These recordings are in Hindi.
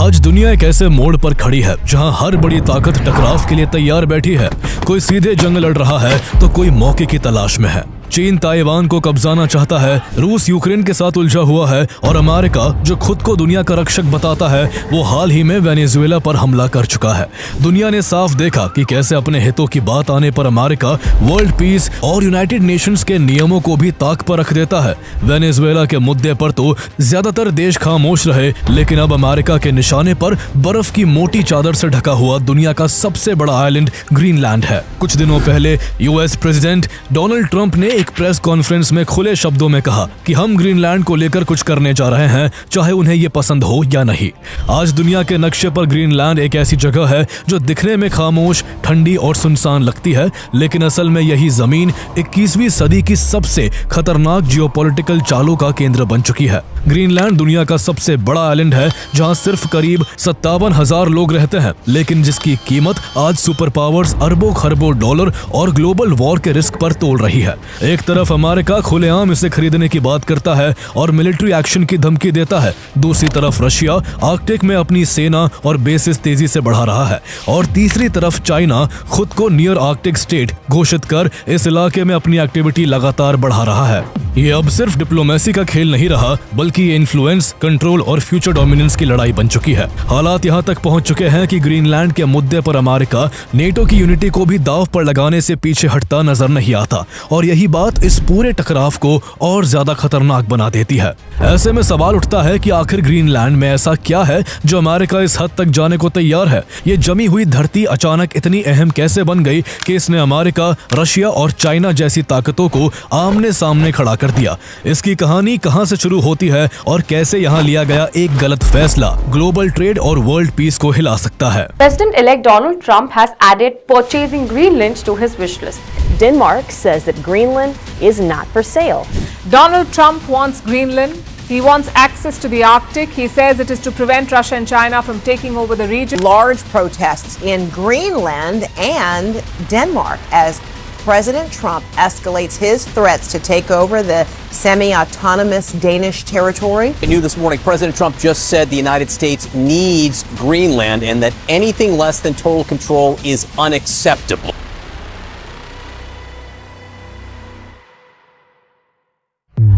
आज दुनिया एक ऐसे मोड़ पर खड़ी है जहां हर बड़ी ताकत टकराव के लिए तैयार बैठी है। कोई सीधे जंग लड़ रहा है तो कोई मौके की तलाश में है। चीन ताइवान को कब्जाना चाहता है, रूस यूक्रेन के साथ उलझा हुआ है और अमेरिका जो खुद को दुनिया का रक्षक बताता है वो हाल ही में वेनेजुएला पर हमला कर चुका है। दुनिया ने साफ देखा कि कैसे अपने हितों की बात आने पर अमेरिका वर्ल्ड पीस और यूनाइटेड नेशंस के नियमों को भी ताक पर रख देता है। वेनेजुएला के मुद्दे पर तो ज्यादातर देश खामोश रहे, लेकिन अब अमेरिका के निशाने पर बर्फ की मोटी चादर से ढका हुआ दुनिया का सबसे बड़ा आइलैंड ग्रीनलैंड है। कुछ दिनों पहले यूएस प्रेसिडेंट डोनाल्ड ट्रंप ने एक प्रेस कॉन्फ्रेंस में खुले शब्दों में कहा कि हम ग्रीनलैंड को लेकर कुछ करने जा रहे हैं, चाहे उन्हें ये पसंद हो या नहीं। आज दुनिया के नक्शे पर ग्रीनलैंड एक ऐसी जगह है जो दिखने में खामोश, ठंडी और सुनसान लगती है, लेकिन असल में यही जमीन 21वीं सदी की सबसे खतरनाक जियोपॉलिटिकल चालों का केंद्र बन चुकी है। ग्रीनलैंड दुनिया का सबसे बड़ा आइलैंड है जहां सिर्फ करीब 57,000 लोग रहते हैं, लेकिन जिसकी कीमत आज सुपर पावर्स अरबों खरबों डॉलर और ग्लोबल वॉर के रिस्क पर तोल रही है। एक तरफ अमेरिका खुलेआम इसे खरीदने की बात करता है और मिलिट्री एक्शन की धमकी देता है, दूसरी तरफ रशिया आर्कटिक में अपनी सेना और बेसिस तेजी से बढ़ा रहा है और तीसरी तरफ चाइना खुद को नियर आर्कटिक स्टेट घोषित कर इस इलाके में अपनी एक्टिविटी लगातार बढ़ा रहा है। ये अब सिर्फ डिप्लोमेसी का खेल नहीं रहा, बल्कि ये इन्फ्लुएंस, कंट्रोल और फ्यूचर डोमिनेंस की लड़ाई बन चुकी है। हालात यहाँ तक पहुँच चुके हैं कि ग्रीनलैंड के मुद्दे पर अमेरिका नेटो की यूनिटी को भी दांव पर लगाने से पीछे हटता नजर नहीं आता और यही बात इस पूरे टकराव को और ज्यादा खतरनाक बना देती है। ऐसे में सवाल उठता है कि आखिर ग्रीनलैंड में ऐसा क्या है जो अमेरिका इस हद तक जाने को तैयार है। ये जमी हुई धरती अचानक इतनी अहम कैसे बन गई कि इसने अमेरिका, रशिया और चाइना जैसी ताकतों को आमने सामने खड़ा कर दिया। इसकी कहानी कहां से शुरू होती है और कैसे यहां लिया गया एक गलत फैसला ग्लोबल ट्रेड और वर्ल्ड पीस को हिला सकता है। President-elect Donald Trump has added purchasing Greenland to his wish list. Denmark says that Greenland is not for sale. Donald Trump wants Greenland. He wants access to the Arctic. He says it is to prevent Russia and China from taking over the region. Large protests in Greenland and Denmark as President Trump escalates his threats to take over the semi-autonomous Danish territory. New this morning, President Trump just said the United States needs Greenland and that anything less than total control is unacceptable.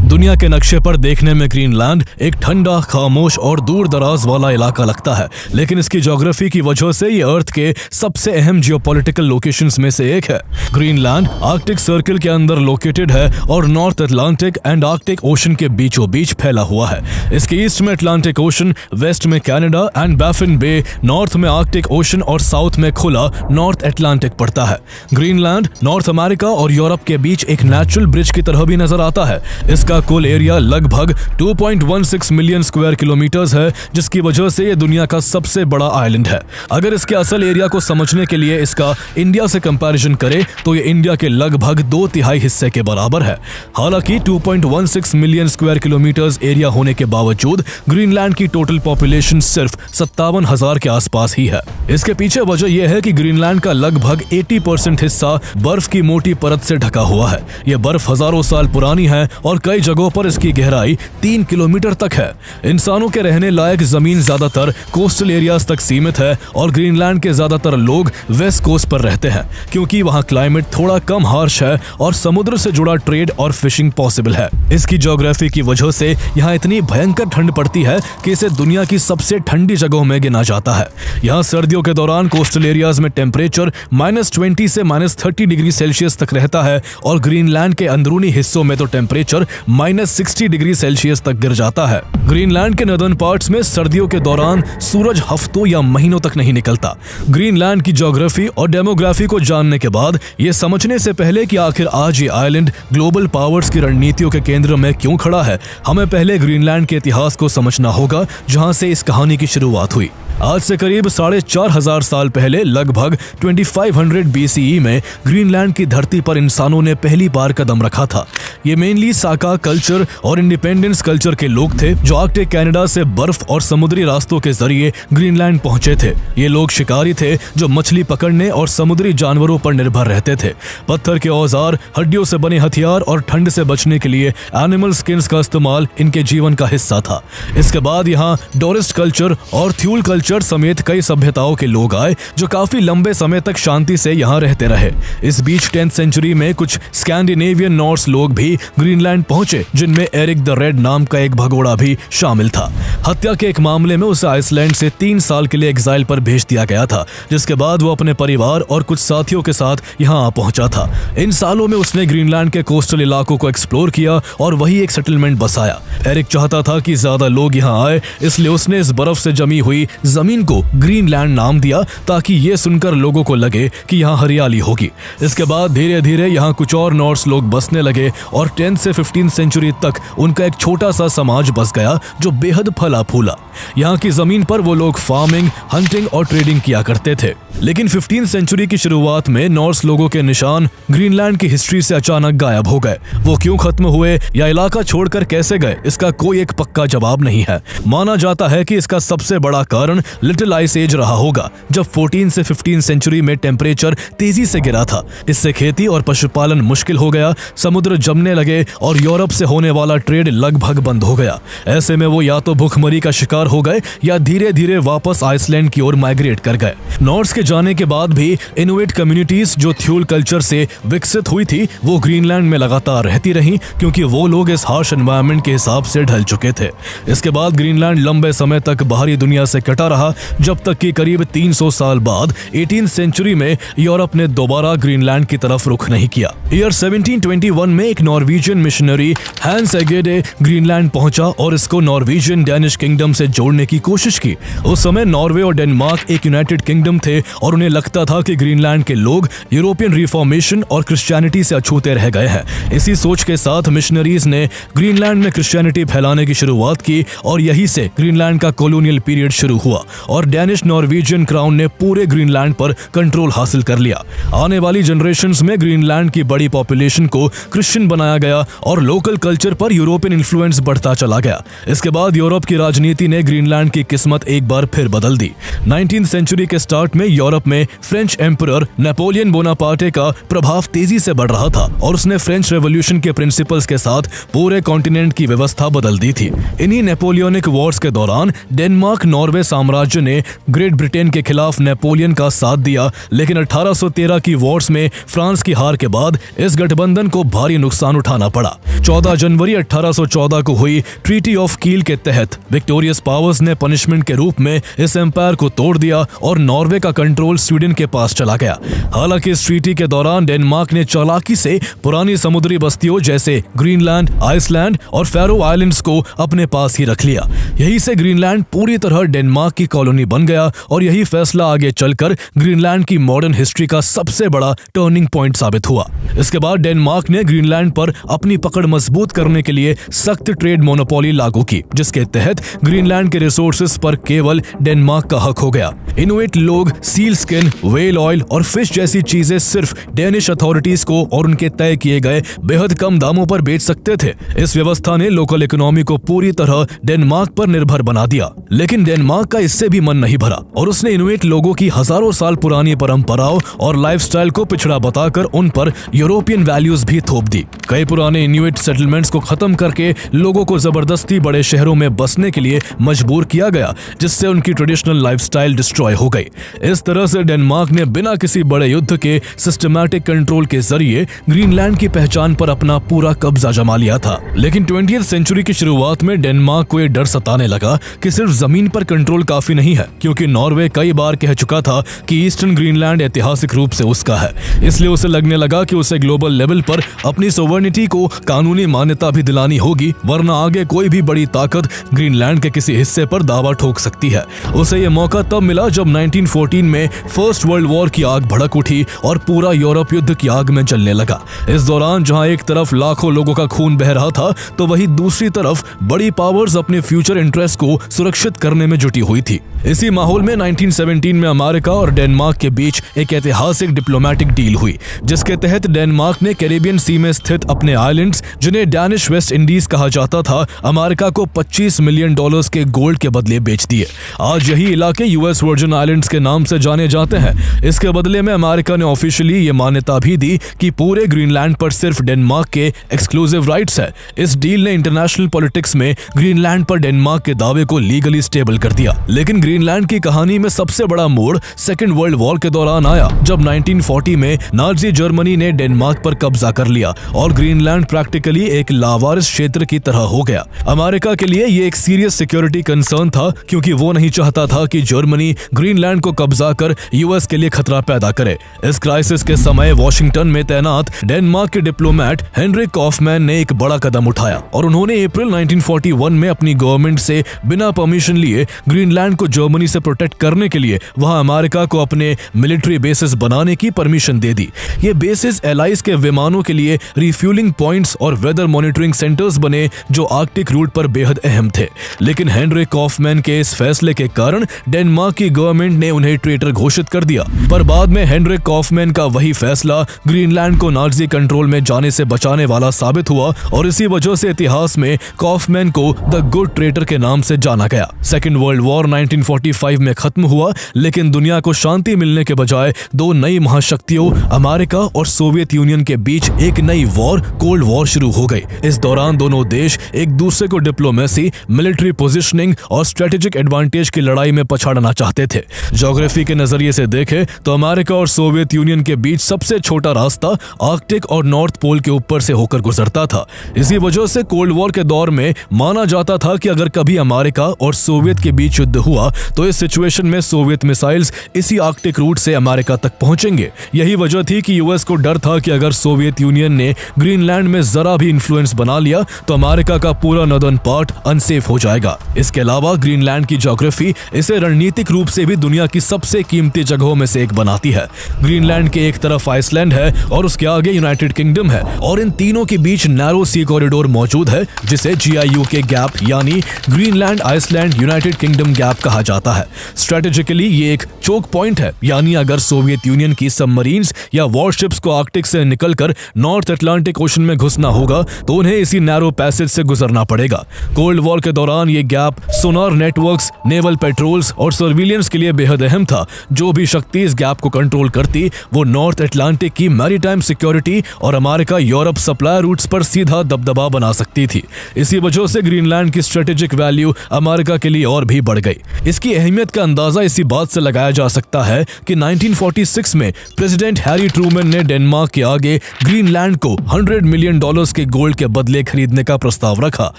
दुनिया के नक्शे पर देखने में ग्रीनलैंड एक ठंडा, खामोश और दूर दराज वाला इलाका लगता है, लेकिन इसकी ज्योग्राफी की वजह से ये अर्थ के सबसे अहम जियोपॉलिटिकल लोकेशंस में से एक है। ग्रीनलैंड आर्कटिक सर्कल के अंदर लोकेटेड है और North Atlantic and Arctic Ocean के बीचों बीच फैला हुआ है। इसके ईस्ट में अटलांटिक ओशन, वेस्ट में Canada and Baffin Bay, north में आर्कटिक ओशन और साउथ में खुला नॉर्थ अटलांटिक पड़ता है। ग्रीनलैंड नॉर्थ अमेरिका और यूरोप के बीच एक नेचुरल ब्रिज की तरह भी नजर आता है। इसका कुल एरिया लगभग 2.16 मिलियन स्क्वायर किलोमीटर्स है, जिसकी वजह से ये दुनिया का सबसे बड़ा आइलैंड है। अगर इसके असल एरिया को समझने के लिए इसका इंडिया से कंपैरिजन करें तो ये इंडिया के लगभग 2/3 हिस्से के बराबर है। हालांकि 2.16 मिलियन स्क्वायर किलोमीटर्स एरिया होने के बावजूद ग्रीनलैंड की टोटल पॉपुलेशन सिर्फ 57,000 के आसपास ही है। इसके पीछे वजह यह है कि ग्रीनलैंड का लगभग 80% हिस्सा बर्फ की मोटी परत से ढका हुआ है। यह बर्फ हजारों साल पुरानी है और कई जगहों पर इसकी गहराई 3 किलोमीटर तक है। इंसानों के रहने लायक जमीन ज्यादातर कोस्टल एरियाज तक सीमित है और ग्रीनलैंड के ज्यादातर लोग वेस्ट कोस्ट पर रहते हैं, क्योंकि वहां क्लाइमेट थोड़ा कम हार्श है और समुद्र से जुड़ा ट्रेड और फिशिंग पॉसिबल है। इसकी ज्योग्राफी की वजह से यहाँ इतनी भयंकर ठंड पड़ती है कि इसे दुनिया की सबसे ठंडी जगहों में गिना जाता है। यहाँ सर्दियों के दौरान कोस्टल एरियाज में टेम्परेचर -20 से -30 डिग्री सेल्सियस तक रहता है और ग्रीनलैंड के अंदरूनी हिस्सों में तो टेम्परेचर -60 डिग्री सेल्सियस तक गिर जाता है। ग्रीनलैंड के नॉर्दर्न पार्ट्स में सर्दियों के दौरान सूरज हफ्तों या महीनों तक नहीं निकलता। ग्रीनलैंड की ज्योग्राफी और डेमोग्राफी को जानने के बाद ये समझने से पहले कि आखिर आज ये आइलैंड ग्लोबल पावर्स की रणनीतियों के केंद्र में क्यों खड़ा है, हमें पहले ग्रीनलैंड के इतिहास को समझना होगा, जहां से इस कहानी की शुरुआत हुई। आज से करीब 4,500 साल पहले लगभग 2500 BCE में ग्रीनलैंड की धरती पर इंसानों ने पहली बार कदम रखा था। ये मेनली साका कल्चर और इंडिपेंडेंस कल्चर के लोग थे जो आर्कटिक कनाडा से बर्फ और समुद्री रास्तों के जरिए ग्रीनलैंड पहुंचे थे। ये लोग शिकारी थे जो मछली पकड़ने और समुद्री जानवरों पर निर्भर रहते थे। पत्थर के औजार, हड्डियों से बने हथियार और ठंड से बचने के लिए एनिमल स्किन्स का इस्तेमाल इनके जीवन का हिस्सा था। इसके बाद यहाँ डोरिस्ट कल्चर और थ्यूल कल्चर समेत कई सभ्यताओं के लोग आए जो काफी लंबे समय तक शांति से यहाँ रहते रहे। इस बीच 10th सेंचुरी में कुछ स्कैंडिनेवियन नॉर्स लोग भी ग्रीनलैंड पहुंचे, जिनमें एरिक द रेड नाम का एक भगोड़ा भी शामिल था। हत्या के एक मामले में उसे आइसलैंड से 3 साल के लिए एग्जाइल पर भेज दिया गया था, जिसके बाद वो अपने परिवार और कुछ साथियों के साथ यहाँ आ पहुंचा था। इन सालों में उसने ग्रीनलैंड के कोस्टल इलाकों को एक्सप्लोर किया और वही एक सेटलमेंट बसाया। एरिक चाहता था कि ज्यादा लोग यहाँ आए, इसलिए उसने इस बर्फ से जमी हुई जमीन को ग्रीनलैंड नाम दिया ताकि ये सुनकर लोगों को लगे कि यहाँ हरियाली होगी। इसके बाद धीरे धीरे यहाँ कुछ और नॉर्स लोग बसने लगे और 10th से 15th सेंचुरी तक उनका एक छोटा सा समाज बस गया जो बेहद फला फूला। यहाँ की जमीन पर वो लोग फार्मिंग, हंटिंग और ट्रेडिंग किया करते थे। लेकिन 15th सेंचुरी की शुरुआत में नॉर्स लोगों के निशान ग्रीनलैंड की हिस्ट्री से अचानक गायब हो गए। वो क्यों खत्म हुए या इलाका छोड़कर कैसे गए, इसका कोई एक पक्का जवाब नहीं है। माना जाता है कि इसका सबसे बड़ा कारण लिटिल आइस एज रहा होगा, जब 14 से 15 सेंचुरी में टेम्परेचर तेजी से गिरा था। इससे खेती और पशुपालन मुश्किल हो गया, समुद्र जमने लगे और यूरोप से होने वाला ट्रेड लगभग बंद हो गया। ऐसे में वो या तो भूखमरी का शिकार हो गए या धीरे धीरे वापस आइसलैंड की ओर माइग्रेट कर गए। नॉर्स के जाने के बाद भी इनुइट कम्युनिटीज जो थ्यूल कल्चर से विकसित हुई थी, वो ग्रीनलैंड में लगातार रहती रहीं, क्योंकि वो लोग इस हार्श एनवायरनमेंट के हिसाब से ढल चुके थे। इसके बाद ग्रीनलैंड लंबे समय तक बाहरी दुनिया से कटा रहा, जब तक कि करीब 300 साल बाद 18th सेंचुरी में यूरोप ने दोबारा ग्रीनलैंड की तरफ रुख नहीं किया। ईयर 1721 में एक नॉर्वेजियन मिशनरी हैंस एगेडे ग्रीनलैंड पहुंचा और इसको नॉर्वेजियन डेनिश किंगडम से जोड़ने की कोशिश की। उस समय नॉर्वे और डेनमार्क एक यूनाइटेड किंगडम थे और उन्हें लगता था कि ग्रीनलैंड के लोग यूरोपियन रिफॉर्मेशन और क्रिश्चियनिटी से अछूते रह गए हैं। इसी सोच के साथ मिशनरीज ने ग्रीनलैंड में क्रिश्चियनिटी फैलाने की शुरुआत की और यहीं से ग्रीनलैंड का कॉलोनियल पीरियड शुरू हुआ और डेनिश नॉर्वेजियन क्राउन ने पूरे ग्रीनलैंड पर कंट्रोल हासिल कर लिया। आने वाली जनरेशंस में ग्रीनलैंड की बड़ी पॉपुलेशन को क्रिश्चियन बनाया गया और लोकल कल्चर पर यूरोपियन इन्फ्लुएंस बढ़ता चला गया। इसके बाद यूरोप की राजनीति ने ग्रीनलैंड की किस्मत एक बार फिर बदल दी। 19th सेंचुरी के स्टार्ट में यूरोप में फ्रेंच एम्परर नेपोलियन बोनापार्टे का प्रभाव तेजी से बढ़ रहा था और उसने फ्रेंच रेवोल्यूशन के प्रिंसिपल्स के साथ पूरे कॉन्टिनेंट की व्यवस्था बदल दी थी। इन्हीं नेपोलियनिक वॉर्स के दौरान डेनमार्क नॉर्वे साम्राज्य ने ग्रेट ब्रिटेन के खिलाफ नेपोलियन का साथ दिया, लेकिन 1813 की वॉर्स में फ्रांस की हार के बाद इस गठबंधन को भारी नुकसान उठाना पड़ा। 14 जनवरी 1814 को हुई ट्रीटी ऑफ कील के तहत विक्टोरियस पावर्स ने पनिशमेंट के रूप में इस एम्पायर को तोड़ दिया और नॉर्वे का कंट्रोल स्वीडन के पास चला गया। हालांकि इस ट्रीटी के दौरान डेनमार्क ने चालाकी से पुरानी समुद्री बस्तियों जैसे ग्रीनलैंड, आइसलैंड और फैरो आइलैंड्स को अपने पास ही रख लिया। यहीं से ग्रीनलैंड पूरी तरह डेनमार्क की कॉलोनी बन गया और यही फैसला आगे चलकर ग्रीनलैंड की मॉडर्न हिस्ट्री का सबसे बड़ा टर्निंग पॉइंट साबित हुआ। इसके बाद डेनमार्क ने ग्रीनलैंड पर अपनी पकड़ मजबूत करने के लिए सख्त ट्रेड मोनोपोली लागू की, जिसके तहत ग्रीनलैंड के रिसोर्सेज पर केवल डेनमार्क का हक हो गया। इनुइट लोग सील स्किन, व्हेल ऑयल और फिश जैसी चीजें सिर्फ डेनिश अथॉरिटीज को और उनके तय किए गए बेहद कम दामों पर बेच सकते थे। इस व्यवस्था ने लोकल इकोनॉमी को पूरी तरह डेनमार्क पर निर्भर बना दिया। लेकिन डेनमार्क का इससे भी मन नहीं भरा और उसने इनुइट लोगों की हजारों साल पुरानी परंपराओं और लाइफस्टाइल को पिछड़ा बताकर उन पर यूरोपियन वैल्यूज भी थोप दी। कई पुराने इनुइट सेटलमेंट्स को खत्म करके लोगों को जबरदस्ती बड़े शहरों में बसने के लिए मजबूर किया गया, जिससे उनकी ट्रेडिशनल लाइफस्टाइल डिस्ट्रॉय हो गई। इस तरह से डेनमार्क ने बिना किसी बड़े युद्ध के सिस्टमैटिक कंट्रोल के जरिए ग्रीनलैंड की पहचान पर अपना पूरा कब्जा जमा लिया था। लेकिन 20th सेंचुरी की शुरुआत में डेनमार्क को यह डर सताने लगा कि सिर्फ जमीन पर कंट्रोल काफी नहीं है, क्योंकि नॉर्वे कई बार कह चुका था कि ईस्टर्न ग्रीनलैंड ऐतिहासिक रूप से उसका है। इसलिए उसे लगने लगा कि उसे ग्लोबल लेवल पर अपनी सोवर्निटी को कानूनी मान्यता भी दिलानी होगी, वरना आगे कोई भी बड़ी ताकत ग्रीनलैंड के किसी हिस्से पर दावा ठोक सकती है। उसे यह मौका तब मिला जब 1914 में फर्स्ट वर्ल्ड वॉर की आग भड़क उठी और पूरा यूरोप युद्ध की आग में जलने लगा। इस दौरान जहां एक तरफ लाखों लोगों का खून बह रहा था, तो वहीं दूसरी तरफ बड़ी पावर्स अपने फ्यूचर इंटरेस्ट को सुरक्षित करने में जुटी हुई थी। इसी माहौल में 1917 में अमेरिका और डेनमार्क के बीच एक ऐतिहासिक डिप्लोमेटिक डील हुई, जिसके तहत डेनमार्क ने कैरेबियन सी में स्थित अपने आइलैंड्स, जिन्हें डैनिश वेस्ट इंडीज कहा जाता था, अमेरिका को $25 मिलियन के गोल्ड के बदले बेच दिए। आज यही इलाके यूएस वर्जिन आइलैंड्स के नाम से जाने जाते हैं। इसके बदले में अमेरिका ने ऑफिशियली ये मान्यता भी दी कि पूरे ग्रीनलैंड पर सिर्फ डेनमार्क के एक्सक्लूसिव राइट्स है। इस डील ने इंटरनेशनल पॉलिटिक्स में ग्रीनलैंड पर डेनमार्क के दावे को लीगली स्टेबल कर दिया। लेकिन ग्रीनलैंड की कहानी में सबसे बड़ा मोड़ सेकेंड वर्ल्ड वॉर के दौरान आया, जब 1940 में नाजी जर्मनी ने डेनमार्क पर कब्जा कर लिया और ग्रीनलैंड प्रैक्टिकली एक लावारिस क्षेत्र की तरह हो गया। अमेरिका के लिए ये एक सीरियस सिक्योरिटी कंसर्न था, क्योंकि वो नहीं चाहता था कि जर्मनी ग्रीनलैंड को कब्जा कर यूएस के लिए खतरा पैदा करे। इस क्राइसिस के समय वॉशिंगटन में तैनात डेनमार्क के डिप्लोमेट हेनरिक कॉफमैन ने एक बड़ा कदम उठाया और उन्होंने अप्रैल 1941 में अपनी गवर्नमेंट से बिना परमिशन लिए ग्रीनलैंड को जर्मनी से प्रोटेक्ट करने के लिए वहां अमेरिका को अपने मिलिट्री बेसिस बनाने की परमिशन दे दी। ये बेसिस एलाइज के विमानों के लिए रिफ्यूलिंग पॉइंट्स और वेदर मॉनिटरिंग सेंटर्स बने, जो आर्कटिक रूट पर बेहद अहम थे। लेकिन हेनरिक कॉफमैन के इस फैसले के कारण डेनमार्क की गवर्नमेंट ने उन्हें ट्रेटर घोषित कर दिया। पर बाद में हेनरिक कॉफमैन का वही फैसला ग्रीनलैंड को नाजी कंट्रोल में जाने से बचाने वाला साबित हुआ और इसी वजह से इतिहास में कॉफमैन को द गुड ट्रेटर के नाम से जाना गया। सेकेंड वर्ल्ड वॉर 1945 में खत्म हुआ, लेकिन दुनिया को शांति मिलने के बजाय दो नई महाशक्तियों अमेरिका और सोवियत यूनियन के बीच एक नई वॉर, कोल्ड वॉर शुरू हो गई। इस दौरान दोनों देश एक दूसरे को डिप्लोमेसी, मिलिट्री पोजीशनिंग और स्ट्रेटेजिक एडवांटेज की लड़ाई में पछाड़ना चाहते थे। ज्योग्राफी के नजरिए से देखें तो अमेरिका और सोवियत यूनियन के बीच सबसे छोटा रास्ता आर्कटिक और नॉर्थ पोल के ऊपर से होकर गुजरता था। इसी वजह से कोल्ड वॉर के दौर में माना जाता था कि अगर कभी अमेरिका और सोवियत के बीच युद्ध हुआ तो इस सिचुएशन में सोवियत मिसाइल्स इसी आर्कटिक रूट से अमेरिका तक पहुंचेंगे। यही वजह थी कि यूएस को डर था कि अगर सोवियत यूनियन ने ग्रीनलैंड में जरा भी इन्फ्लुएंस बना लिया तो अमेरिका का पूरा नॉर्दर्न पार्ट अनसेफ हो जाएगा। इसके अलावा ग्रीनलैंड की ज्योग्राफी इसे रणनीतिक रूप से भी दुनिया की सबसे कीमती जगहों में से एक बनाती है। ग्रीनलैंड के एक तरफ आइसलैंड है और उसके आगे यूनाइटेड किंगडम है, और इन तीनों के बीच नैरो सी कॉरिडोर मौजूद है, जिसे GIUK गैप यानी Greenland Iceland United Kingdom gap कहा जाता है। स्ट्रेटेजिकली ये एक चोक पॉइंट है, यानी अगर सोवियत यूनियन की सबमरीन्स या वॉरशिप्स को आर्कटिक से निकलकर नॉर्थ अटलांटिक ओशन में घुसना होगा तो उन्हें इसी नैरो पैसेज से गुजरना पड़ेगा। कोल्ड वॉर के दौरान ये गैप सोनार नेटवर्क्स, नेवल पेट्रोल्स और सर्विलियंस के लिए बेहद अहम था। जो भी शक्ति इस गैप को कंट्रोल करती वो नॉर्थ अटलांटिक की मैरीटाइम सिक्योरिटी और अमेरिका यूरोप सप्लाई रूट्स पर सीधा दबदबा बना सकती थी। इसी वजह से ग्रीनलैंड की स्ट्रेटेजिक वैल्यू अमेरिका के लिए और भी बढ़ गई। इसकी अहमियत का अंदाजा इसी बात से लगाया जा सकता है कि 1946 में प्रेसिडेंट हैरी ट्रूमैन ने डेनमार्क के आगे ग्रीनलैंड को $100 मिलियन के गोल्ड के बदले खरीदने का प्रस्ताव रखा,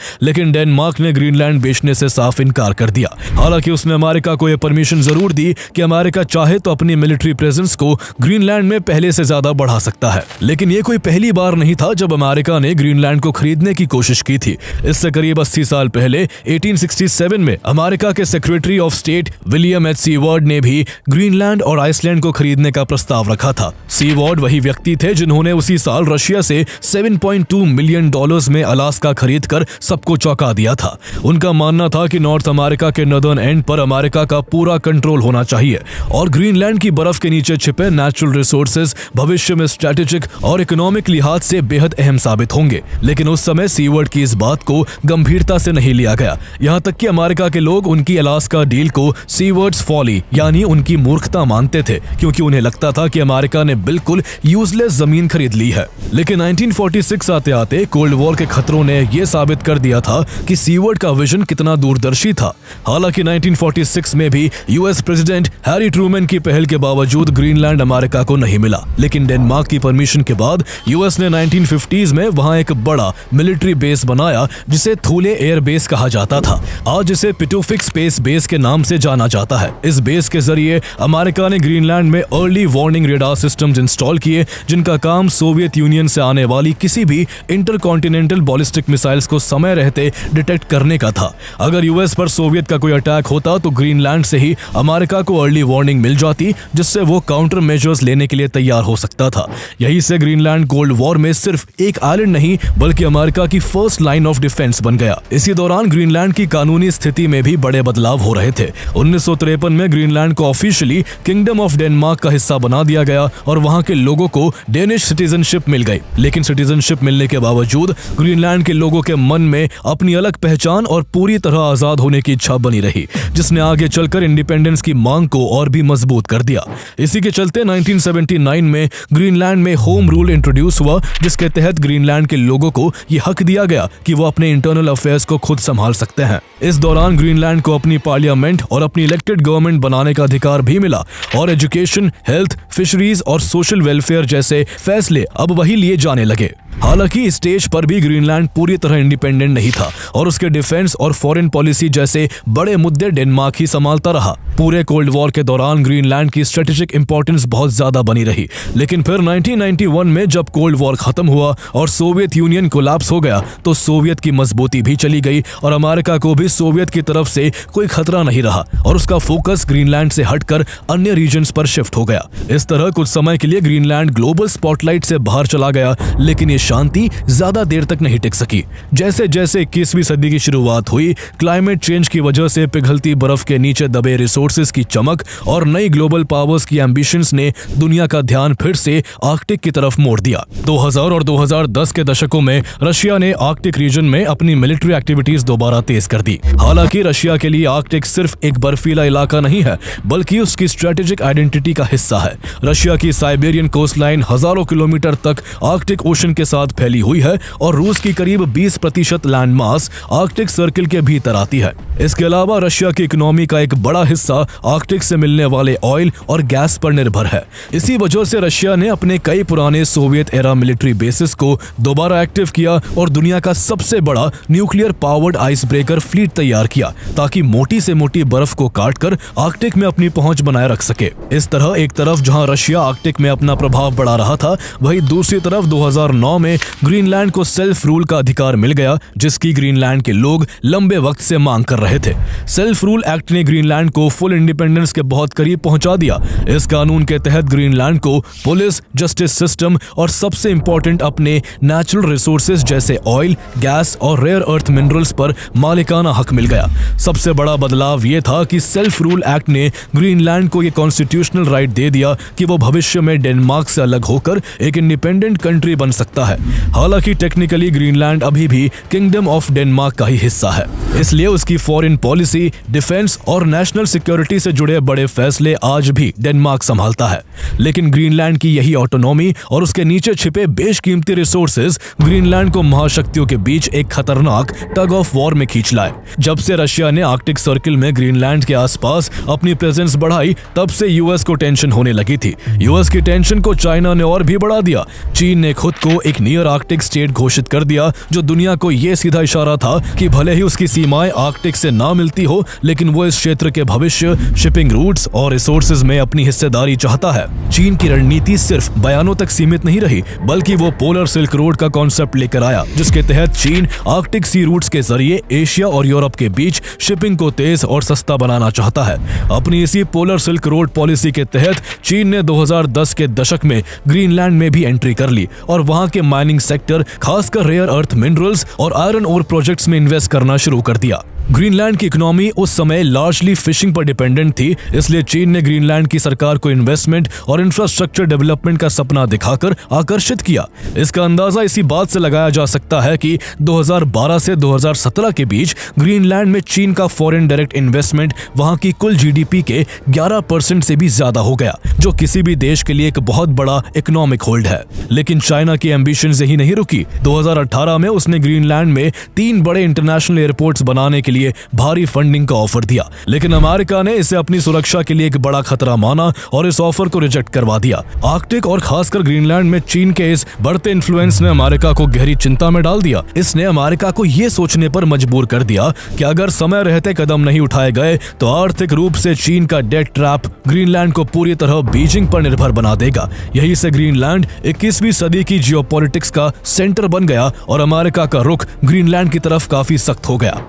लेकिन डेनमार्क ने ग्रीनलैंड बेचने से साफ इनकार कर दिया। हालांकि उसने अमेरिका को यह परमिशन जरूर दी कि अमेरिका चाहे तो अपनी मिलिट्री प्रेजेंस को ग्रीनलैंड में पहले से ज्यादा बढ़ा सकता है। लेकिन यह कोई पहली बार नहीं था जब अमेरिका ने ग्रीनलैंड को खरीदने की कोशिश की थी। इससे करीब 80 साल पहले 1867 में अमेरिका के secretary of state William H. Seaward ने भी ग्रीनलैंड और आइसलैंड को खरीदने का प्रस्ताव रखा था। सीवर्ड वही व्यक्ति थे जिन्होंने उसी साल रशिया से $7.2 मिलियन में अलास्का खरीदकर सबको चौंका दिया था। उनका मानना था कि नॉर्थ अमेरिका के नॉर्दर्न एंड पर अमेरिका का पूरा कंट्रोल होना चाहिए और ग्रीनलैंड की बर्फ के नीचे छिपे नेचुरल रिसोर्सेज भविष्य में स्ट्रेटेजिक और इकोनॉमिक लिहाज से बेहद अहम साबित होंगे। लेकिन उस समय सीवर्ड की इस बात को गंभीरता से नहीं लिया गया, यहाँ तक कि अमेरिका के लोग उनकी अलास्का डील को सीवर्ड्स फॉली यानी उनकी मूर्खता मानते थे, क्योंकि उन्हें लगता था कि अमेरिका ने बिल्कुल यूजलेस जमीन खरीद ली है। लेकिन 1946 आते आते कोल्ड वॉर के खतरों ने यह साबित कर दिया था कि सीवर्ड का विजन कितना दूरदर्शी था। हालांकि 1946 में भी यूएस प्रेसिडेंट हैरी ट्रूमैन की पहल के बावजूद ग्रीनलैंड अमेरिका को नहीं मिला, लेकिन डेनमार्क की परमिशन के बाद यूएस ने 1950s में वहां एक बड़ा मिलिट्री बेस बनाया जिसे थूले एयर बेस कहा जाता था। आज इसे पिटुफिक स्पेस बेस के नाम से जाना जाता है। इस बेस के जरिए अमेरिका ने ग्रीनलैंड में early warning radar systems install किए, जिनका काम सोवियत यूनियन से आने वाली किसी भी इंटरकॉन्टिनेंटल बॉलिस्टिक मिसाइल्स को समय रहते डिटेक्ट करने का था। अगर यूएस पर सोवियत का कोई अटैक होता तो ग्रीनलैंड से ही अमेरिका को अर्ली वार्निंग मिल जाती, जिससे वो काउंटर मेजर्स लेने के लिए तैयार हो सकता था। यही से ग्रीनलैंड कोल्ड वॉर में सिर्फ एक आइलैंड नहीं बल्कि अमेरिका की फर्स्ट लाइन ऑफ डिफेंस बन गया। इसी दौरान ग्रीनलैंड की कानूनी स्थिति में भी बड़े बदलाव हो रहे थे। 1953 में ग्रीनलैंड को ऑफिशियली किंगडम ऑफ डेनमार्क का हिस्सा बना दिया गया और वहां के लोगों को डेनिश सिटीजनशिप मिल गई। लेकिन सिटीजनशिप मिलने के बावजूद ग्रीनलैंड के लोगों के मन में अपनी अलग पहचान और पूरी तरह आजाद होने की इच्छा बनी रही, जिसने आगे चलकर इंडिपेंडेंस की मांग को और भी मजबूत कर दिया। इसी के चलते 1979 में ग्रीनलैंड में होम रूल इंट्रोड्यूस हुआ, जिसके तहत ग्रीनलैंड के लोगों को यह हक दिया गया कि वो अपने इंटरनल अफेयर्स को खुद संभाल सकते हैं। इस दौरान ग्रीनलैंड को अपनी पार्लियामेंट और अपनी इलेक्टेड गवर्नमेंट बनाने का अधिकार भी मिला और एजुकेशन, हेल्थ, फिशरीज और सोशल वेलफेयर जैसे फैसले अब वही लिए जाने लगे। हालांकि इस स्टेज पर भी ग्रीनलैंड पूरी तरह इंडिपेंडेंट नहीं था और उसके डिफेंस और फॉरेन पॉलिसी जैसे बड़े मुद्दे डेनमार्क ही संभालता रहा। पूरे कोल्ड वॉर के दौरान ग्रीनलैंड की स्ट्रेटेजिक इंपॉर्टेंस बहुत ज्यादा बनी रही, लेकिन फिर 1991 में जब कोल्ड वॉर खत्म हुआ और सोवियत यूनियन कोलैप्स हो गया तो सोवियत की मजबूती भी चली गई और अमेरिका को भी सोवियत की तरफ से कोई खतरा नहीं रहा और उसका फोकस ग्रीनलैंड से हटकर अन्य रीजन्स पर शिफ्ट हो गया। इस तरह कुछ समय के लिए ग्रीनलैंड ग्लोबल स्पॉटलाइट से बाहर चला गया, लेकिन ये शांति ज्यादा देर तक नहीं टिक सकी। जैसे जैसे 21वीं सदी की शुरुआत हुई, क्लाइमेट चेंज की वजह से पिघलती बर्फ के नीचे दबे रिसोर्सेज की चमक और नई ग्लोबल पावर्स की एम्बिशंस ने दुनिया का ध्यान फिर से आर्कटिक की तरफ मोड़ दिया। 2000 और 2010 के दशकों में रशिया ने आर्कटिक रीजन में अपनी मिलिट्री एक्टिविटीज दोबारा तेज कर दी। हालांकि रशिया के लिए आर्कटिक सिर्फ एक बर्फीला इलाका नहीं है, बल्कि उसकी स्ट्रेटेजिक आइडेंटिटी का हिस्सा है। रशिया की साइबेरियन कोस्टलाइन हजारों किलोमीटर तक आर्कटिक ओशन के साथ फैली हुई है और रूस की करीब 20% लैंड मास आर्कटिक सर्किल के भीतर आती है। इसके अलावा रशिया की इकोनॉमी का एक बड़ा हिस्सा आर्कटिक से मिलने वाले ऑयल और गैस पर निर्भर है। इसी वजह से रशिया ने अपने कई पुराने सोवियत एरा मिलिट्री बेसिस को दोबारा एक्टिव किया और दुनिया का सबसे बड़ा nuclear powered ice breaker fleet तैयार किया, ताकि मोटी से मोटी बर्फ को काटकर आर्कटिक में अपनी पहुंच बनाए रख सके। इस तरह एक तरफ जहां रशिया आर्कटिक में अपना प्रभाव बढ़ा रहा था, वहीं दूसरी तरफ 2009 में ग्रीनलैंड को सेल्फ रूल का अधिकार मिल गया, जिसकी ग्रीनलैंड के लोग लंबे वक्त से मांग कर रहे थे। सेल्फ रूल एक्ट ने ग्रीनलैंड को फुल इंडिपेंडेंस के बहुत करीब पहुंचा दिया। इस कानून के तहत ग्रीनलैंड को पुलिस, जस्टिस सिस्टम और सबसे इंपॉर्टेंट अपने नेचुरल रिसोर्सेज जैसे ऑयल, गैस और रेयर अर्थ मिनरल्स पर मालिकाना हक मिल गया। सबसे बड़ा बदलाव यह था कि सेल्फ रूल एक्ट ने ग्रीनलैंड को यह कॉन्स्टिट्यूशनल राइट दे दिया कि वो भविष्य में डेनमार्क से अलग होकर एक इंडिपेंडेंट कंट्री बन सकता है। हालांकि टेक्निकली ग्रीनलैंड अभी भी किंगडम ऑफ डेनमार्क का ही हिस्सा है, इसलिए उसकी फॉरेन पॉलिसी, डिफेंस और नेशनल सिक्योरिटी से जुड़े बड़े फैसले आज भी डेनमार्क संभालता है। लेकिन ग्रीनलैंड की यही ऑटोनॉमी और उसके नीचे छिपे बेशकीमती रिसोर्सेज ग्रीनलैंड को महाशक्तियों के बीच एक खतरनाक टग ऑफ वॉर में खींच लाए। जब से रशिया ने आर्कटिक सर्किल में ग्रीनलैंड के आसपास अपनी प्रेजेंस बढ़ाई, तब से यूएस को टेंशन होने लगी थी। यूएस की टेंशन को चाइना ने और भी बढ़ा दिया। चीन ने खुद को एक नियर आर्कटिक स्टेट घोषित कर दिया, जो दुनिया को यह सीधा इशारा था कि भले ही उसकी सीमाएं आर्कटिक से ना मिलती हो, लेकिन वो इस क्षेत्र के भविष्य, शिपिंग रूट्स और रिसोर्सेज में अपनी हिस्सेदारी चाहता है। चीन की रणनीति सिर्फ बयानों तक सीमित नहीं रही, बल्कि वो पोलर सिल्क रोड का कॉन्सेप्ट लेकर आया, जिसके तहत चीन आर्कटिक सी रूट्स के जरिए एशिया और यूरोप के बीच शिपिंग को तेज और सस्ता बनाना चाहता है। अपनी इसी पोलर सिल्क रोड पॉलिसी के तहत चीन ने 2010 के दशक में ग्रीनलैंड में भी एंट्री कर ली और वहां के माइनिंग सेक्टर, खासकर रेयर अर्थ मिनरल्स और आयरन ओर प्रोजेक्ट्स में इन्वेस्ट करना शुरू कर दिया। ग्रीनलैंड की इकोनॉमी उस समय लार्जली फिशिंग पर डिपेंडेंट थी, इसलिए चीन ने ग्रीनलैंड की सरकार को इन्वेस्टमेंट और इंफ्रास्ट्रक्चर डेवलपमेंट का सपना दिखाकर आकर्षित किया। इसका अंदाजा इसी बात से लगाया जा सकता है कि 2012 से 2017 के बीच ग्रीनलैंड में चीन का फॉरेन डायरेक्ट इन्वेस्टमेंट वहां की कुल जीडीपी के 11% से भी ज्यादा हो गया, जो किसी भी देश के लिए एक बहुत बड़ा इकोनॉमिक होल्ड है। लेकिन चाइना की एम्बिशंस यही नहीं रुकी। 2018 में उसने ग्रीनलैंड में 3 बड़े इंटरनेशनल एयरपोर्ट्स बनाने के लिए भारी फंडिंग का ऑफर दिया, लेकिन अमेरिका ने इसे अपनी सुरक्षा के लिए एक बड़ा खतरा माना और इस ऑफर को रिजेक्ट करवा दिया। आर्कटिक और खासकर ग्रीनलैंड में चीन के इस बढ़ते इन्फ्लुएंस ने अमेरिका को गहरी चिंता में डाल दिया। इसने अमेरिका को यह सोचने पर मजबूर कर दिया कि अगर समय रहते कदम नहीं उठाए गए तो आर्थिक रूप से चीन का डेट ट्रैप ग्रीनलैंड को पूरी तरह बीजिंग पर निर्भर बना देगा। यही से ग्रीनलैंड 21वीं सदी की जियोपॉलिटिक्स का सेंटर बन गया और अमेरिका का रुख ग्रीनलैंड की तरफ काफी सख्त हो गया।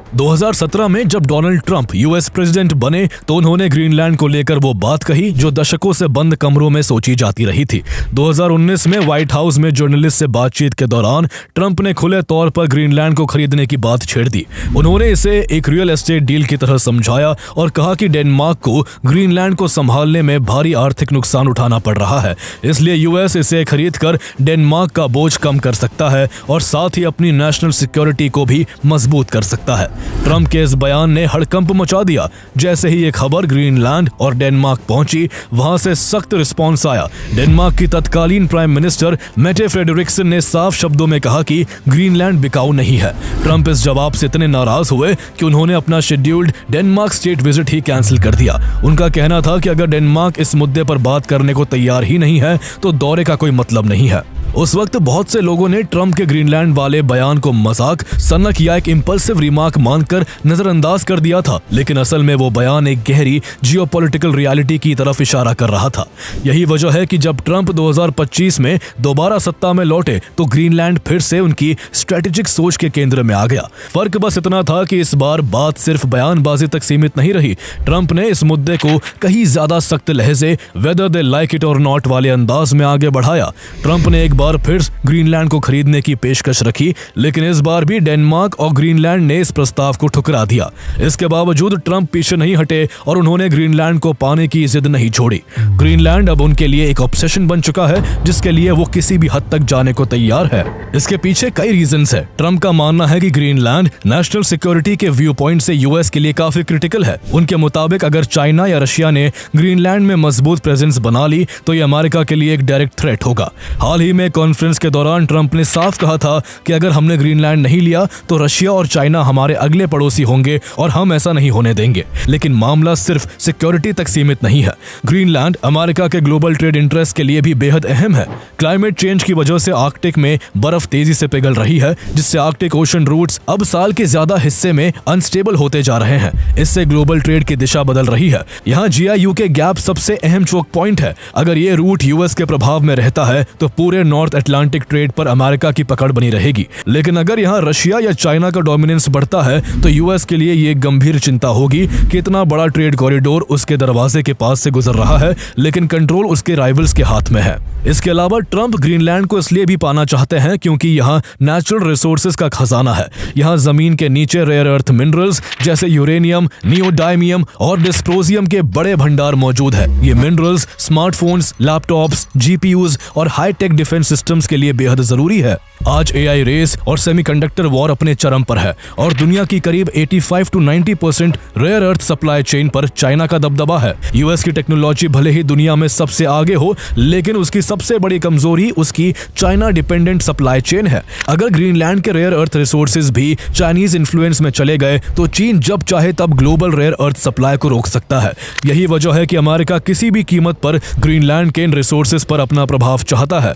2017 में जब डोनाल्ड ट्रंप यूएस प्रेसिडेंट बने तो उन्होंने ग्रीनलैंड को लेकर वो बात कही जो दशकों से बंद कमरों में सोची जाती रही थी। 2019 में व्हाइट हाउस में जर्नलिस्ट से बातचीत के दौरान ट्रंप ने खुले तौर पर ग्रीनलैंड को खरीदने की बात छेड़ दी। उन्होंने इसे एक रियल एस्टेट डील की तरह समझाया और कहा कि डेनमार्क को ग्रीनलैंड को संभालने में भारी आर्थिक नुकसान उठाना पड़ रहा है, इसलिए यूएस इसे खरीदकर डेनमार्क का बोझ कम कर सकता है और साथ ही अपनी नेशनल सिक्योरिटी को भी मजबूत कर सकता है। ट्रंप के इस बयान ने हड़कंप मचा दिया। जैसे ही ये खबर ग्रीनलैंड और डेनमार्क पहुंची, वहां से सख्त रिस्पॉन्स आया। डेनमार्क की तत्कालीन प्राइम मिनिस्टर मेटे फ्रेडरिक्सन ने साफ शब्दों में कहा कि ग्रीनलैंड बिकाऊ नहीं है। ट्रंप इस जवाब से इतने नाराज हुए कि उन्होंने अपना शेड्यूल्ड डेनमार्क स्टेट विजिट ही कैंसिल कर दिया। उनका कहना था कि अगर डेनमार्क इस मुद्दे पर बात करने को तैयार ही नहीं है तो दौरे का कोई मतलब नहीं है। उस वक्त बहुत से लोगों ने ट्रंप के ग्रीनलैंड वाले बयान को मजाक, सनक या एक इंपल्सिव रिमार्क मानकर नजरअंदाज कर दिया था, लेकिन असल में वो बयान एक गहरी जियोपॉलिटिकल रियलिटी की तरफ इशारा कर रहा था। यही वजह है कि जब ट्रंप 2025 में दोबारा सत्ता में लौटे तो ग्रीनलैंड फिर से उनकी स्ट्रेटेजिक सोच के केंद्र में आ गया। फर्क बस इतना था कि इस बार बात सिर्फ बयानबाजी तक सीमित नहीं रही। ट्रंप ने इस मुद्दे को कहीं ज्यादा सख्त लहजे, वेदर दे लाइक इट और नॉट वाले अंदाज में आगे बढ़ाया। ट्रंप ने एक बार फिर ग्रीनलैंड को खरीदने की पेशकश रखी, लेकिन इस बार भी डेनमार्क और ग्रीनलैंड ने इस प्रस्ताव को ठुकरा दिया। इसके बावजूद ट्रंप पीछे नहीं हटे और उन्होंने ग्रीनलैंड को पाने की जिद नहीं छोड़ी। ग्रीनलैंड अब उनके लिए एक ऑब्सेशन बन चुका है जिसके लिए वो किसी भी हद तक जाने को तैयार है। इसके पीछे कई रीजंस है। ट्रंप का मानना है कि ग्रीनलैंड नेशनल सिक्योरिटी के व्यू पॉइंट से यूएस के लिए काफी क्रिटिकल है। उनके मुताबिक अगर चाइना या रशिया ने ग्रीनलैंड में मजबूत प्रेजेंस बना ली तो ये अमेरिका के लिए एक डायरेक्ट थ्रेट होगा। हाल ही में कॉन्फ्रेंस के दौरान ट्रंप ने साफ कहा था कि अगर हमने ग्रीनलैंड नहीं लिया तो रशिया और चाइना हमारे अगले पड़ोसी होंगे और हम ऐसा नहीं होने देंगे। लेकिन मामला सिर्फ सिक्योरिटी तक सीमित नहीं है। ग्रीनलैंड अमेरिका के ग्लोबल ट्रेड इंटरेस्ट के लिए भी बेहद अहम है। क्लाइमेट चेंज की वजह से आर्कटिक में बर्फ तेजी से पिघल रही है, जिससे आर्कटिक ओशन रूट्स अब साल के ज्यादा हिस्से में अनस्टेबल होते जा रहे हैं। इससे ग्लोबल ट्रेड की दिशा बदल रही है। यहाँ GI UK गैप सबसे अहम चोक पॉइंट है। अगर ये रूट यूएस के प्रभाव में रहता है तो पूरे नॉर्थ अटलांटिक ट्रेड पर अमेरिका की पकड़ बनी रहेगी। लेकिन अगर यहाँ रशिया या चाइना का डोमिनेंस बढ़ता है तो यूएस के लिए ये गंभीर चिंता होगी कि इतना बड़ा ट्रेड कॉरिडोर उसके दरवाजे के पास से गुजर रहा है, लेकिन कंट्रोल उसके राइवल्स के हाथ में है। इसके अलावा ट्रंप ग्रीनलैंड को इसलिए भी पाना चाहते हैं क्योंकि यहाँ नेचुरल रिसोर्सेज का खजाना है। यहाँ जमीन के नीचे रेयर अर्थ मिनरल्स जैसे यूरेनियम, नियोडाइमियम और डिस्प्रोजियम के बड़े भंडार मौजूद है। ये मिनरल्स स्मार्टफोन्स, लैपटॉप्स, GPUs और हाईटेक डिफेंस सिस्टम्स के लिए बेहद जरूरी है। आज AI रेस और सेमीकंडक्टर वॉर अपने चरम पर है और दुनिया की करीब 85 to 90% rare earth supply chain पर चाइना का दबदबा है। यूएस की टेक्नोलॉजी भले ही दुनिया में सबसे आगे हो, लेकिन उसकी सबसे बड़ी कमजोरी उसकी चाइना डिपेंडेंट सप्लाई चेन है। अगर ग्रीनलैंड के रेयर अर्थ रिसोर्सेज भी चाइनीज इन्फ्लुएंस में चले गए तो चीन जब चाहे तब ग्लोबल रेयर अर्थ सप्लाई को रोक सकता है। यही वजह है कि अमेरिका किसी भी कीमत पर ग्रीनलैंड के इन रिसोर्सेज पर अपना प्रभाव चाहता है।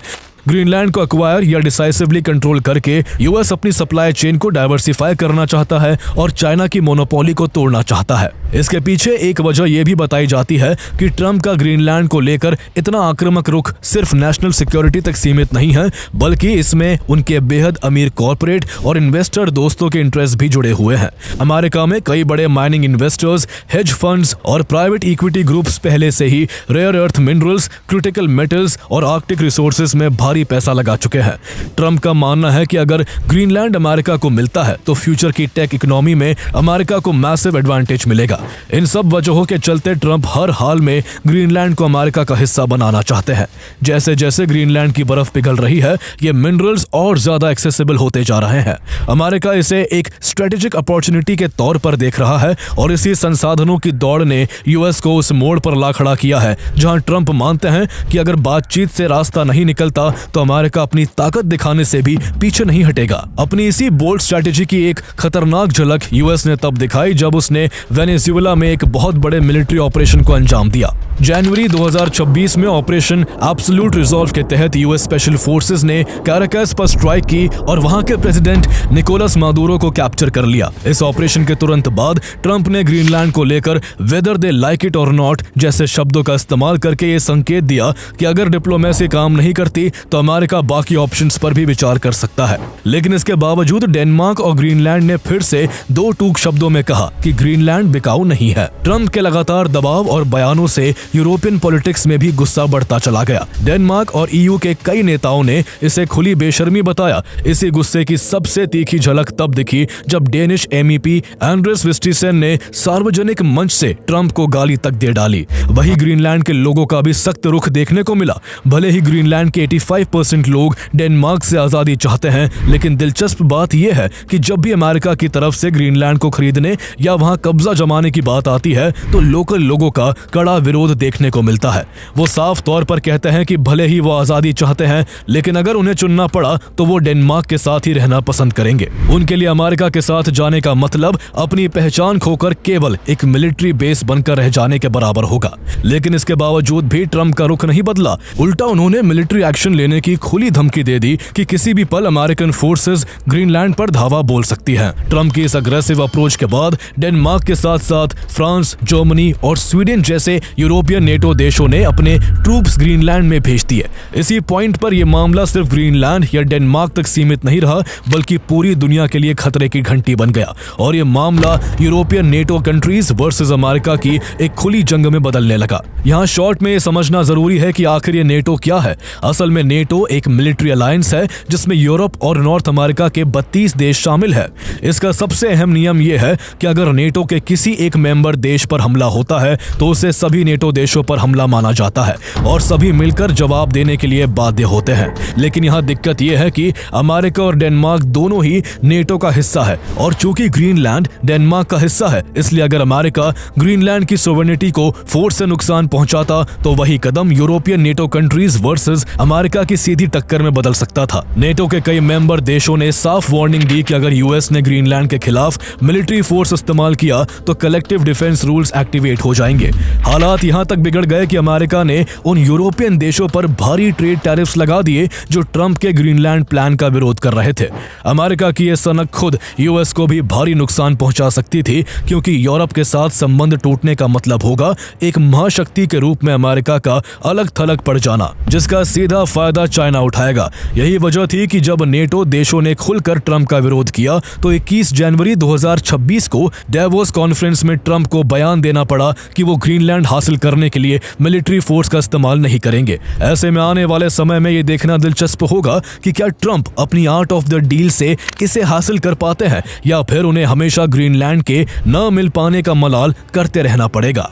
ग्रीनलैंड को एक्वायर या डिसाइसिवली कंट्रोल करके यूएस अपनी सप्लाई चेन को डाइवर्सिफाई करना चाहता है और चाइना की मोनोपोली को तोड़ना चाहता है। इसके पीछे एक वजह यह भी बताई जाती है कि ट्रंप का ग्रीनलैंड को लेकर इतना आक्रामक रुख सिर्फ नेशनल सिक्योरिटी तक सीमित नहीं है, बल्कि इसमें उनके बेहद अमीर कॉर्पोरेट और इन्वेस्टर दोस्तों के इंटरेस्ट भी जुड़े हुए हैं। अमेरिका में कई बड़े माइनिंग इन्वेस्टर्स, हेज फंड्स और प्राइवेट इक्विटी ग्रुप्स पहले से ही rare earth minerals, critical metals और आर्कटिक रिसोर्सेज में भारी पैसा लगा चुके हैं। ट्रंप का मानना है कि अगर ग्रीनलैंड अमेरिका को मिलता है तो फ्यूचर की टेक इकोनॉमी में अमेरिका को मैसिव एडवांटेज मिलेगा। इन सब वजहों के चलते ट्रंप हर हाल में ग्रीनलैंड को अमेरिका का हिस्सा बनाना चाहते हैं। जैसे जैसे ग्रीनलैंड की बर्फ पिघल रही है, ये मिनरल्स और ज्यादा एक्सेसिबल होते जा रहे हैं। अमेरिका इसे एक स्ट्रेटेजिक अपॉर्चुनिटी के तौर पर देख रहा है और इसी संसाधनों की दौड़ ने यूएस को उस मोड़ पर ला खड़ा किया है जहां ट्रंप मानते हैं कि अगर बातचीत से रास्ता नहीं निकलता तो अमेरिका अपनी ताकत दिखाने से भी पीछे नहीं हटेगा। अपनी इसी बोल्ड स्ट्रेटेजी की एक खतरनाक झलक यूएस ने तब दिखाई जब उसने वेनेजुएला वेनेजुएला में एक बहुत बड़े मिलिट्री ऑपरेशन को अंजाम दिया। जनवरी 2026 में ऑपरेशन एब्सोल्यूट रिजॉल्व के तहत यूएस स्पेशल फोर्सेस ने कैराकस पर स्ट्राइक की और वहां के प्रेसिडेंट निकोलस मादुरो को कैप्चर कर लिया। इस ऑपरेशन के तुरंत बाद ट्रंप ने ग्रीनलैंड को लेकर वेदर दे लाइक इट और नॉट जैसे शब्दों का इस्तेमाल करके ये संकेत दिया कि अगर डिप्लोमेसी काम नहीं करती तो अमेरिका बाकी ऑप्शंस पर भी विचार कर सकता है। लेकिन इसके बावजूद डेनमार्क और ग्रीनलैंड ने फिर से दो टूक शब्दों में कहा कि ग्रीनलैंड बिकाऊ नहीं है। ट्रंप के लगातार दबाव और बयानों से यूरोपियन पॉलिटिक्स में भी गुस्सा बढ़ता चला गया। डेनमार्क और ईयू के कई नेताओं ने इसे खुली बेशर्मी बताया। इसी गुस्से की सबसे तीखी झलक तब दिखी जब डेनिश एमईपी एंड्रेस विस्टीसेन ने सार्वजनिक मंच से ट्रंप को गाली तक दे डाली। वही ग्रीनलैंड के लोगों का भी सख्त रुख देखने को मिला। भले ही ग्रीनलैंड के 85% लोग डेनमार्क से आजादी चाहते हैं, लेकिन दिलचस्प बात यह है कि जब भी अमेरिका की तरफ से ग्रीनलैंड को खरीदने या वहां कब्जा जमाने की बात आती है तो लोकल लोगों का कड़ा विरोध देखने को मिलता है। वो साफ तौर पर कहते हैं कि भले ही वो आजादी चाहते हैं, लेकिन अगर उन्हें चुनना पड़ा तो वो डेनमार्क के साथ ही रहना पसंद करेंगे। उनके लिए अमेरिका के साथ जाने का मतलब अपनी पहचान खोकर केवल एक मिलिट्री बेस बनकर रह जाने के बराबर होगा। लेकिन इसके बावजूद भी ट्रंप का रुख नहीं बदला। उल्टा उन्होंने मिलिट्री एक्शन लेने की खुली धमकी दे दी कि किसी भी पल अमेरिकन फोर्सेस ग्रीनलैंड पर धावा बोल सकती हैं। ट्रंप की इस अग्रेसिव अप्रोच के बाद डेनमार्क के साथ साथ फ्रांस, जर्मनी और स्वीडन जैसे यूरोपियन नेटो देशों ने अपने ट्रूप्स ग्रीनलैंड में भेज दिए। इसी पॉइंट पर यह मामला सिर्फ ग्रीनलैंड या डेनमार्क तक सीमित नहीं रहा, बल्कि पूरी दुनिया के लिए खतरे की घंटी बन गया और यह मामला European NATO countries versus America की एक खुली जंग में बदलने लगा। यहाँ शॉर्ट में यह समझना जरूरी है कि आखिर ये नेटो क्या है। असल में नेटो एक मिलिट्री अलायंस है जिसमें यूरोप और नॉर्थ अमेरिका के 32 देश शामिल है। इसका सबसे अहम नियम यह है कि अगर नेटो के किसी एक मेंबर देश पर हमला होता है तो उसे सभी नेटो देशों पर हमला माना जाता है और सभी मिलकर जवाब देने के लिए बाध्य होते हैं। लेकिन यहाँ दिक्कत यह है कि अमेरिका और डेनमार्क दोनों ही नेटो का हिस्सा है और चूंकि ग्रीनलैंड डेनमार्क का हिस्सा है, इसलिए अगर अमेरिका ग्रीनलैंड की सोवरेनिटी को फोर्स से नुकसान पहुंचाता तो वही कदम European NATO countries versus America की सीधी टक्कर में बदल सकता था। नेटो के कई मेंबर देशों ने साफ वार्निंग दी कि अगर यूएस ने ग्रीनलैंड के खिलाफ मिलिट्री फोर्स इस्तेमाल किया तो कलेक्टिव डिफेंस रूल्स एक्टिवेट हो जाएंगे। हालात यहां तक बिगड़ गए कि अमेरिका ने उन यूरोपियन देशों पर भारी ट्रेड टैरिफ्स लगा दिए जो ट्रंप के ग्रीनलैंड प्लान का विरोध कर रहे थे। अमेरिका की यह सनक खुद यूएस को भी भारी नुकसान पहुंचा सकती थी, क्योंकि यूरोप के साथ संबंध टूटने का मतलब होगा एक महाशक्ति के रूप में अमेरिका का अलग थलग पड़ जाना, जिसका सीधा फायदा चाइना उठाएगा। यही वजह थी कि जब नेटो देशों ने खुलकर ट्रंप का विरोध किया तो 21 जनवरी 2026 को डेवोस कॉन्फ्रेंस में ट्रंप को बयान देना पड़ा कि वो ग्रीनलैंड हासिल करने के लिए मिलिट्री फोर्स का इस्तेमाल नहीं करेंगे। ऐसे में आने वाले समय में ये देखना दिलचस्प होगा कि क्या ट्रंप अपनी आर्ट ऑफ द डील से इसे हासिल कर पाते हैं या फिर उन्हें हमेशा ग्रीनलैंड के न मिल पाने का मलाल करते रहना पड़ेगा।